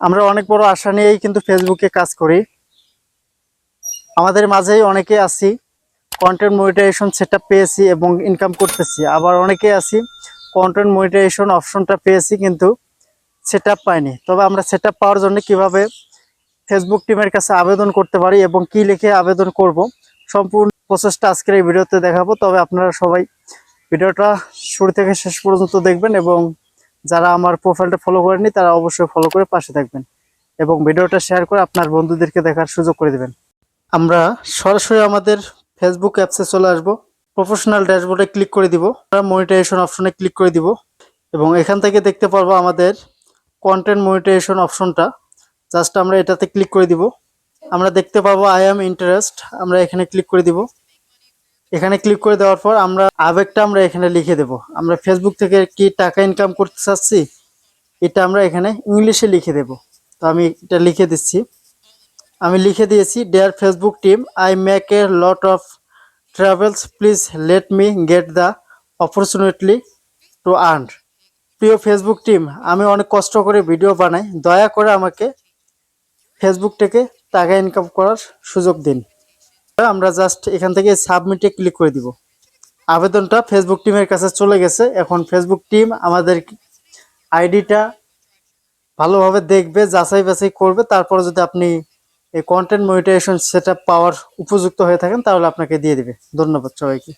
আমরা অনেক বড় আশা নিয়েই কিন্তু ফেসবুকে কাজ করি। আমাদের মাঝেই অনেকে আছি কন্টেন্ট মনিটাইজেশন সেটআপ পেয়েছি এবং ইনকাম করতেছি, আবার অনেকে আছি কন্টেন্ট মনিটাইজেশন অপশনটা পেয়েছি কিন্তু সেটআপ পাইনি। তবে আমরা সেটআপ পাওয়ার জন্য কিভাবে ফেসবুক টিমের কাছে আবেদন করতে পারি এবং কি লিখে আবেদন করব, সম্পূর্ণ প্রসেসটা আজকের এই ভিডিওতে দেখাবো। তবে আপনারা সবাই ভিডিওটা শুরু থেকে শেষ পর্যন্ত দেখবেন এবং যারা আমার প্রোফাইলটা ফলো করেননি তারা অবশ্যই ফলো করে পাশে থাকবেন এবং ভিডিওটা শেয়ার করে আপনার বন্ধুদেরকে দেখার সুযোগ করে দেবেন। আমরা সরাসরি আমাদের ফেসবুক অ্যাপসে চলে আসব। প্রফেশনাল ড্যাশবোর্ডে ক্লিক করে দিব, আমরা মনিটাইজেশন অপশনে ক্লিক করে দিব এবং এখান থেকে দেখতে পারবো আমাদের কন্টেন্ট মনিটাইজেশন অপশনটা। জাস্ট আমরা এটাতে ক্লিক করে দিব। আমরা দেখতে পাবো আই অ্যাম ইন্টারেস্ট, আমরা এখানে ক্লিক করে দিব। এখানে ক্লিক করে দেওয়ার পর আমরা আবেগটা আমরা এখানে লিখে দেব। আমরা ফেসবুক থেকে কি টাকা ইনকাম করতে চাচ্ছি এটা আমরা এখানে ইংলিশে লিখে দেব। তো আমি এটা লিখে দিচ্ছি। আমি লিখে দিয়েছি, dear Facebook team, I make a lot of travels, please let me get the opportunity to earn. প্রিয় ফেসবুক টিম, আমি অনেক কষ্ট করে ভিডিও বানাই, দয়া করে আমাকে ফেসবুক থেকে টাকা ইনকাম করার সুযোগ দিন। আমরা জাস্ট এখান থেকে সাবমিটে ক্লিক করে দিব। আবেদনটা ফেসবুক টিমের কাছে চলে গেছে। এখন ফেসবুক টিম আমাদের আইডিটা ভালোভাবে দেখবে, যাচাই বাছাই করবে, তারপরে যদি আপনি এই কন্টেন্ট মনিটাইজেশন সেটআপ পাওয়ার উপযুক্ত হয়ে থাকেন তাহলে আপনাকে দিয়ে দিবে। ধন্যবাদ সবাইকে।